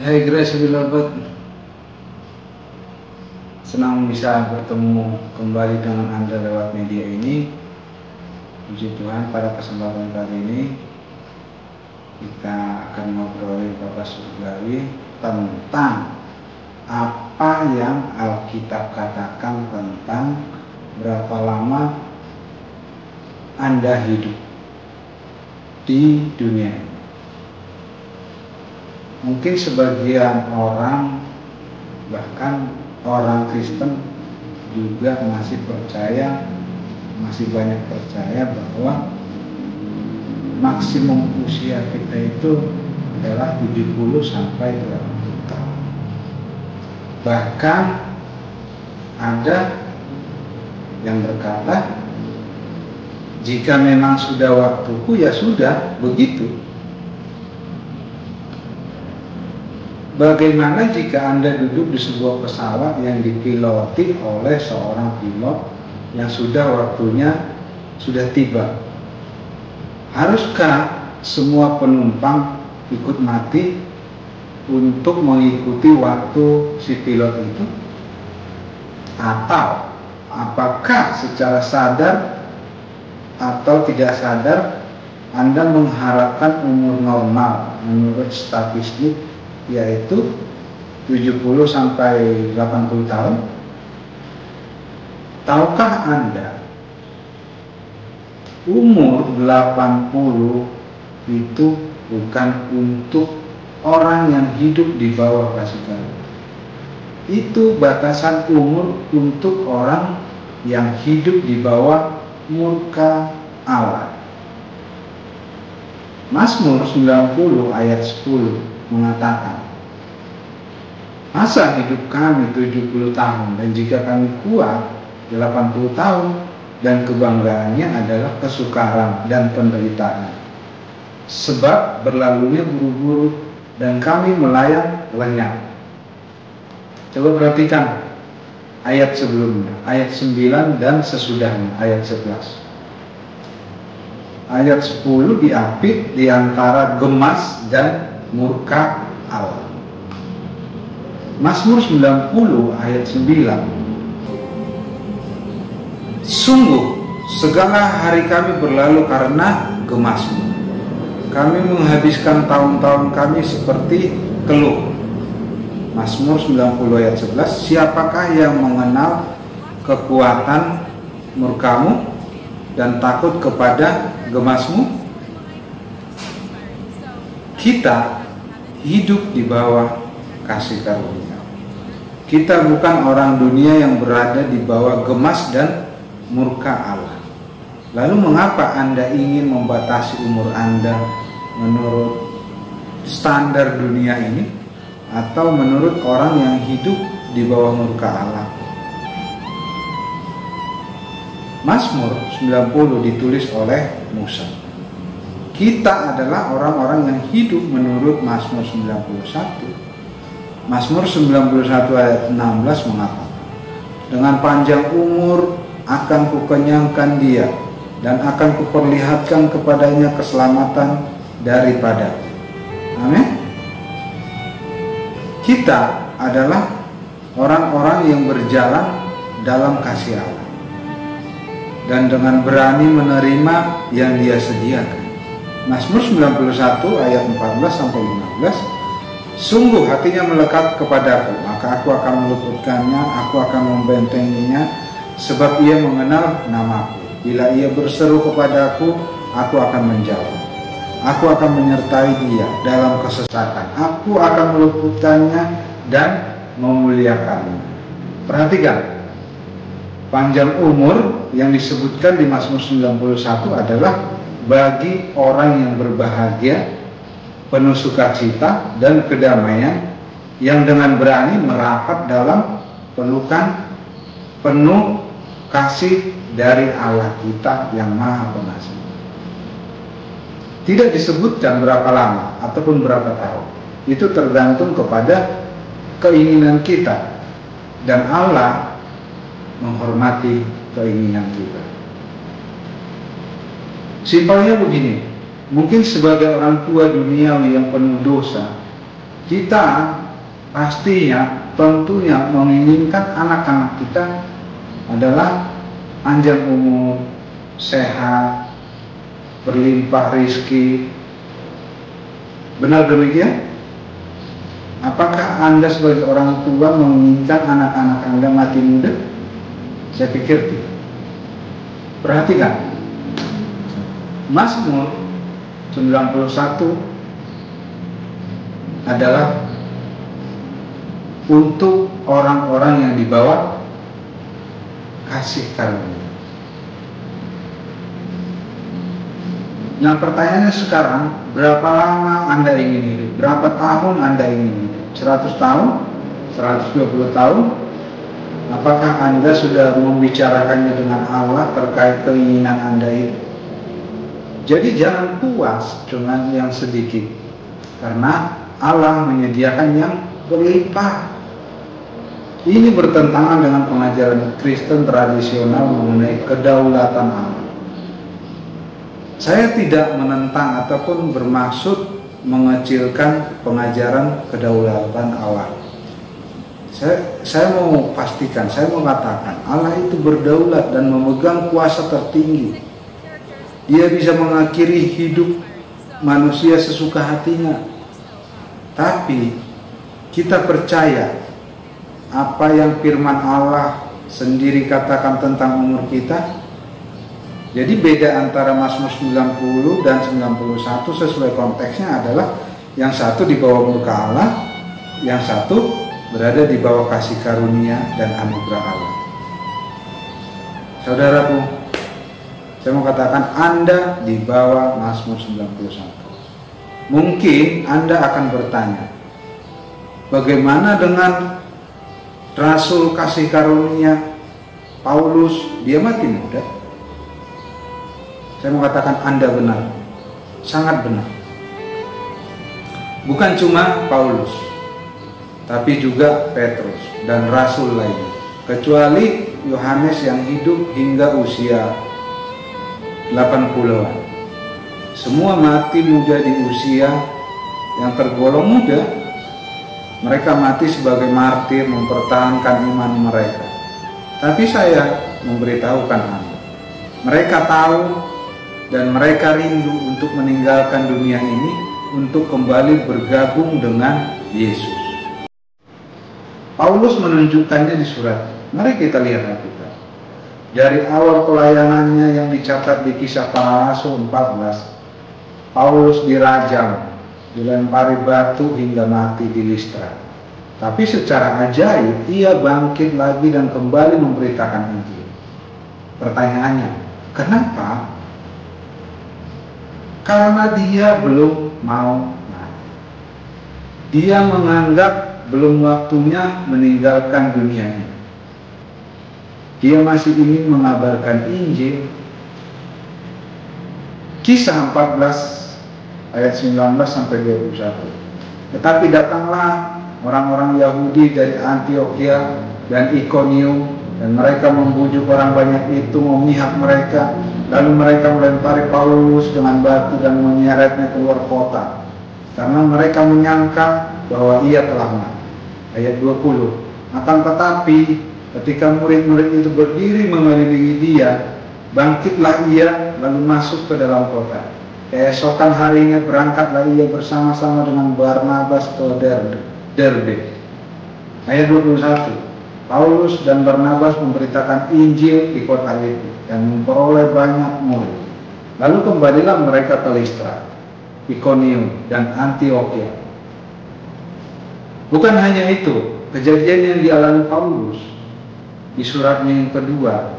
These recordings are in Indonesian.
Hai Grace beloved, senang bisa bertemu kembali dengan Anda lewat media ini. Puji Tuhan, pada kesempatan kali ini kita akan ngobrolin Bapak Surgawi tentang apa yang Alkitab katakan tentang berapa lama Anda hidup di dunia ini. Mungkin sebagian orang, bahkan orang Kristen juga masih banyak percaya bahwa maksimum usia kita itu adalah 70 sampai 80 tahun. Bahkan ada yang berkata, jika memang sudah waktuku, ya sudah begitu. Bagaimana jika Anda duduk di sebuah pesawat yang dipiloti oleh seorang pilot yang sudah waktunya sudah tiba? Haruskah semua penumpang ikut mati untuk mengikuti waktu si pilot itu? Atau apakah secara sadar atau tidak sadar Anda mengharapkan umur normal menurut statistik, yaitu 70 sampai 80 tahun? Tahukah Anda umur 80 itu bukan untuk orang yang hidup di bawah kasih karunia. Itu batasan umur untuk orang yang hidup di bawah murka Allah. Mazmur 90 ayat 10 mengatakan, masa hidup kami 70 tahun, dan jika kami kuat 80 tahun, dan kebanggaannya adalah kesukaran dan penderitaan, sebab berlalunya buru-buru dan kami melayang lenyap. Coba perhatikan ayat sebelumnya, ayat 9 dan sesudahnya, ayat 11. Ayat 10 diapit di antara gemas dan murka Allah. Mazmur 90 ayat 9. Sungguh segala hari kami berlalu karena gemasmu. Kami menghabiskan tahun-tahun kami seperti keluh. Mazmur 90 ayat 11. Siapakah yang mengenal kekuatan murkamu dan takut kepada gemasmu? Kita hidup di bawah kasih karunia. Kita bukan orang dunia yang berada di bawah gemas dan murka Allah. Lalu mengapa Anda ingin membatasi umur Anda menurut standar dunia ini, atau menurut orang yang hidup di bawah murka Allah? Mazmur 90 ditulis oleh Musa. Kita adalah orang-orang yang hidup menurut Mazmur 91. Mazmur 91 ayat 16 mengatakan, dengan panjang umur akan kukenyangkan dia, dan akan kuperlihatkan kepadanya keselamatan daripada. Amin. Kita adalah orang-orang yang berjalan dalam kasih Allah, dan dengan berani menerima yang Dia sediakan. Mazmur 91 ayat 14 sampai 15. Sungguh hatinya melekat kepadaku, maka aku akan meluputkannya, aku akan membentenginya, sebab ia mengenal namaku. Bila ia berseru kepadaku, aku akan menjawab. Aku akan menyertai dia dalam kesesatan. Aku akan meluputkannya dan memuliakannya. Perhatikan, panjang umur yang disebutkan di Mazmur 91 adalah bagi orang yang berbahagia, penuh sukacita dan kedamaian, yang dengan berani merapat dalam pelukan penuh kasih dari Allah kita yang Maha Pengasih. Tidak disebutkan berapa lama ataupun berapa tahun. Itu tergantung kepada keinginan kita, dan Allah menghormati keinginan kita. Simpelnya begini, mungkin sebagai orang tua duniawi yang penuh dosa, Kita pastinya, tentunya menginginkan anak-anak kita adalah panjang umur, sehat, berlimpah rezeki. Benar demikian? Apakah Anda sebagai orang tua menginginkan anak-anak Anda mati muda? Saya pikir tidak. Perhatikan, Mazmur 91 adalah untuk orang-orang yang dibawa kasih karunia. Nah, pertanyaannya sekarang, berapa lama Anda ingin hidup? Berapa tahun Anda ingin hidup? 100 tahun? 120 tahun? Apakah Anda sudah membicarakannya dengan Allah terkait keinginan Anda itu? Jadi jangan puas dengan yang sedikit, karena Allah menyediakan yang berlimpah. Ini bertentangan dengan pengajaran Kristen tradisional mengenai kedaulatan Allah. Saya tidak menentang ataupun bermaksud mengecilkan pengajaran kedaulatan Allah. Saya mau pastikan, saya mau katakan, Allah itu berdaulat dan memegang kuasa tertinggi. Dia bisa mengakhiri hidup manusia sesuka hatinya. Tapi kita percaya apa yang firman Allah sendiri katakan tentang umur kita. Jadi beda antara Mazmur 90 dan 91 sesuai konteksnya adalah yang satu di bawah murka Allah, yang satu berada di bawah kasih karunia dan anugerah Allah. Saudaraku, saya mau katakan Anda di bawah Mazmur 91. Mungkin Anda akan bertanya, bagaimana dengan Rasul kasih karunia Paulus? Dia mati muda. Saya mau katakan Anda benar, sangat benar. Bukan cuma Paulus, tapi juga Petrus dan Rasul lainnya. Kecuali Yohanes yang hidup hingga usia 80-an. Semua mati muda di usia yang tergolong muda. Mereka mati sebagai martir mempertahankan iman mereka. Tapi saya memberitahukan Anda, mereka tahu dan mereka rindu untuk meninggalkan dunia ini untuk kembali bergabung dengan Yesus. Paulus menunjukkannya di surat. Mari kita lihat kita. Dari awal pelayanannya yang dicatat di Kisah Para Rasul 14, Paulus dirajam, dilempari batu hingga mati di Listra. Tapi secara ajaib ia bangkit lagi dan kembali memberitakan Injil. Pertanyaannya, kenapa? Karena dia belum mau mati. Dia menganggap belum waktunya meninggalkan dunia ini. Dia masih ingin mengabarkan Injil. Kisah 14 ayat 19 sampai 21. Tetapi datanglah orang-orang Yahudi dari Antiokhia dan Ikonium, dan mereka membujuk orang banyak itu memihak mereka. Lalu mereka melempari Paulus dengan batu dan menyeretnya keluar kota, karena mereka menyangka bahwa ia telah mati. Ayat 20. Akan tetapi ketika murid-murid itu berdiri mengelilingi dia, bangkitlah ia lalu masuk ke dalam kota. Keesokan harinya berangkatlah ia bersama-sama dengan Barnabas ke Derbe. Ayat 21. Paulus dan Barnabas memberitakan Injil di kota itu dan memperoleh banyak murid. Lalu kembalilah mereka ke Listra, Ikonium, dan Antiokhia. Bukan hanya itu, kejadian yang dialami Paulus di suratnya yang kedua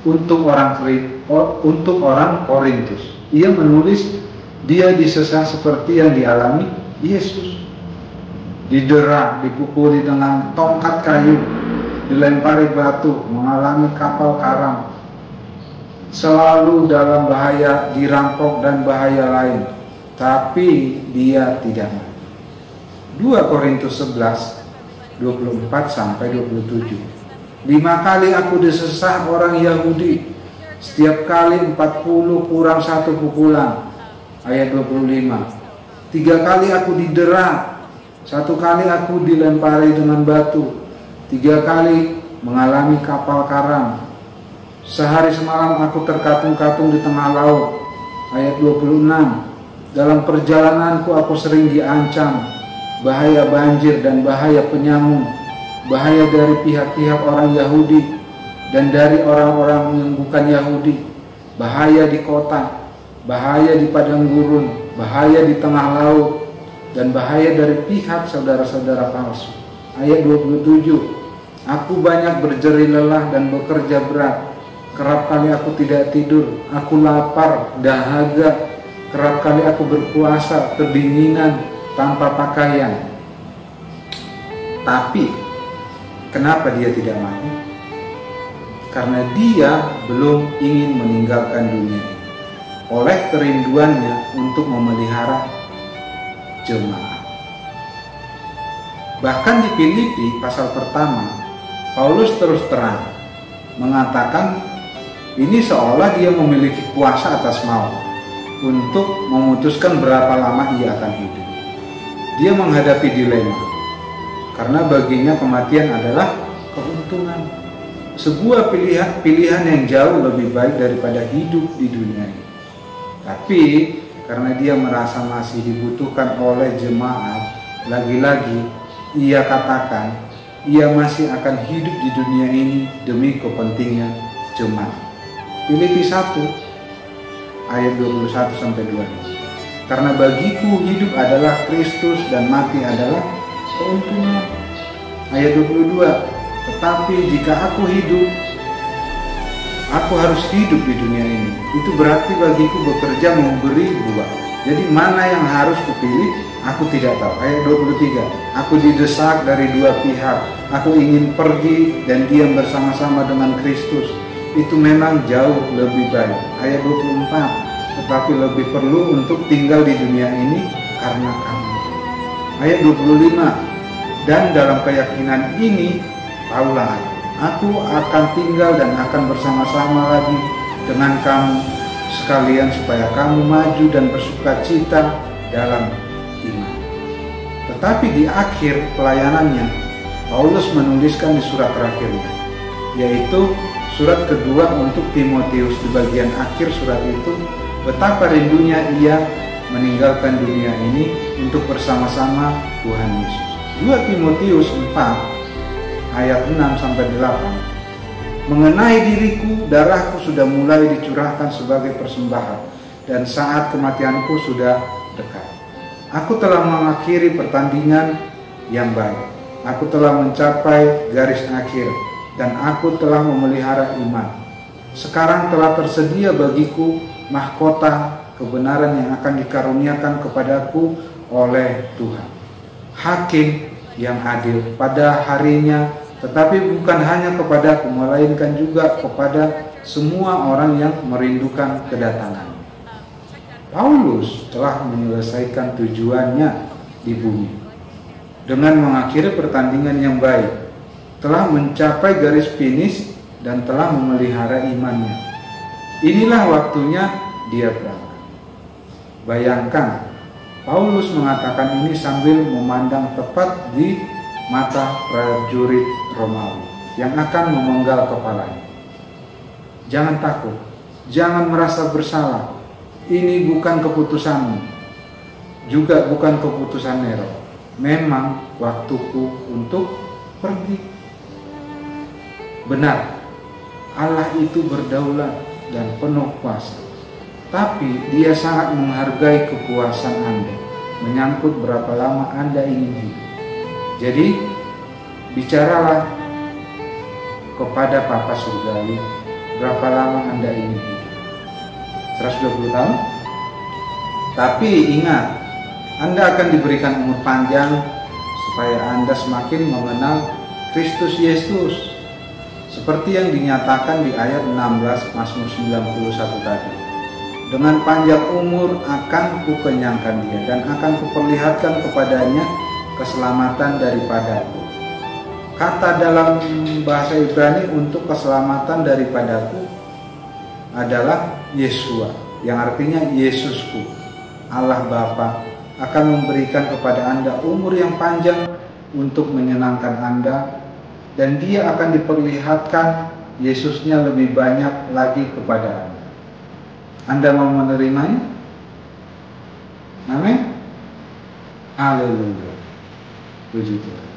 untuk orang Korintus. Ia menulis dia disesah seperti yang dialami Yesus. Didera, dipukuli dengan tongkat kayu, dilempari batu, mengalami kapal karam, selalu dalam bahaya dirampok dan bahaya lain, tapi dia tidak mati. 2 Korintus 11 24 sampai 27. 5 kali aku disesah orang Yahudi, setiap kali 40 kurang 1 pukulan. Ayat 25. 3 kali aku didera, 1 kali aku dilempari dengan batu, 3 kali mengalami kapal karam. Sehari semalam aku terkatung-katung di tengah laut. Ayat 26. Dalam perjalananku aku sering diancam, bahaya banjir dan bahaya penyamung, bahaya dari pihak-pihak orang Yahudi dan dari orang-orang yang bukan Yahudi, bahaya di kota, bahaya di padang gurun, bahaya di tengah laut, dan bahaya dari pihak saudara-saudara palsu. Ayat 27. Aku banyak berjerih lelah dan bekerja berat. Kerap kali aku tidak tidur. Aku lapar, dahaga. Kerap kali aku berpuasa, kedinginan, tanpa pakaian. Tapi, kenapa dia tidak mati? Karena dia belum ingin meninggalkan dunia ini. Oleh kerinduannya untuk memelihara jemaat. Bahkan di Filipi pasal pertama, Paulus terus terang mengatakan ini seolah dia memiliki kuasa atas maut untuk memutuskan berapa lama ia akan hidup. Dia menghadapi dilema karena baginya kematian adalah keuntungan, sebuah pilihan yang jauh lebih baik daripada hidup di dunia ini. Tapi karena dia merasa masih dibutuhkan oleh jemaat, lagi-lagi ia katakan ia masih akan hidup di dunia ini demi kepentingan jemaat. Filipi 1 ayat 21-22. Karena bagiku hidup adalah Kristus dan mati adalah keuntungan. Ayat 22. Tetapi jika aku hidup, aku harus hidup di dunia ini. Itu berarti bagiku bekerja memberi buah. Jadi mana yang harus kupilih? Aku tidak tahu. Ayat 23. Aku didesak dari dua pihak. Aku ingin pergi dan diam bersama-sama dengan Kristus. Itu memang jauh lebih baik. Ayat 24. Tetapi lebih perlu untuk tinggal di dunia ini karena kamu. Ayat 25. Dan dalam keyakinan ini, tahulah aku akan tinggal dan akan bersama-sama lagi dengan kamu sekalian supaya kamu maju dan bersukacita dalam iman. Tetapi di akhir pelayanannya, Paulus menuliskan di surat terakhirnya, yaitu surat kedua untuk Timotius. Di bagian akhir surat itu, betapa rindunya ia meninggalkan dunia ini untuk bersama-sama Tuhan Yesus. 2 Timotius 4 ayat 6-8. Mengenai diriku, darahku sudah mulai dicurahkan sebagai persembahan, dan saat kematianku sudah dekat. Aku telah mengakhiri pertandingan yang baik. Aku telah mencapai garis akhir, dan aku telah memelihara iman. Sekarang telah tersedia bagiku mahkota kebenaran yang akan dikaruniakan kepadaku oleh Tuhan, Hakim yang adil pada harinya. Tetapi bukan hanya kepadaku, melainkan juga kepada semua orang yang merindukan kedatangan. Paulus telah menyelesaikan tujuannya di bumi dengan mengakhiri pertandingan yang baik, telah mencapai garis finish dan telah memelihara imannya. Inilah waktunya dia berangkat. Bayangkan, Paulus mengatakan ini sambil memandang tepat di mata prajurit Romawi yang akan memenggal kepalanya. Jangan takut, jangan merasa bersalah. Ini bukan keputusanmu, juga bukan keputusan Nero. Memang waktuku untuk pergi. Benar, Allah itu berdaulat dan penuh kuasa, tapi Dia sangat menghargai kepuasan Anda, menyangkut berapa lama Anda ingin hidup. Jadi, bicaralah kepada Papa Surgawi, berapa lama Anda ingin hidup? 120 tahun? Tapi ingat, Anda akan diberikan umur panjang supaya Anda semakin mengenal Kristus Yesus, seperti yang dinyatakan di ayat 16 Mazmur 91 tadi. Dengan panjang umur akan kukenyangkan dia, dan akan kuperlihatkan kepadanya keselamatan daripadaku. Kata dalam bahasa Ibrani untuk keselamatan daripadaku adalah Yeshua, yang artinya Yesusku. Allah Bapa akan memberikan kepada Anda umur yang panjang untuk menyenangkan Anda, dan Dia akan diperlihatkan Yesusnya lebih banyak lagi kepada Anda. Anda mau menerimanya? Amin. Haleluya. Puji Tuhan.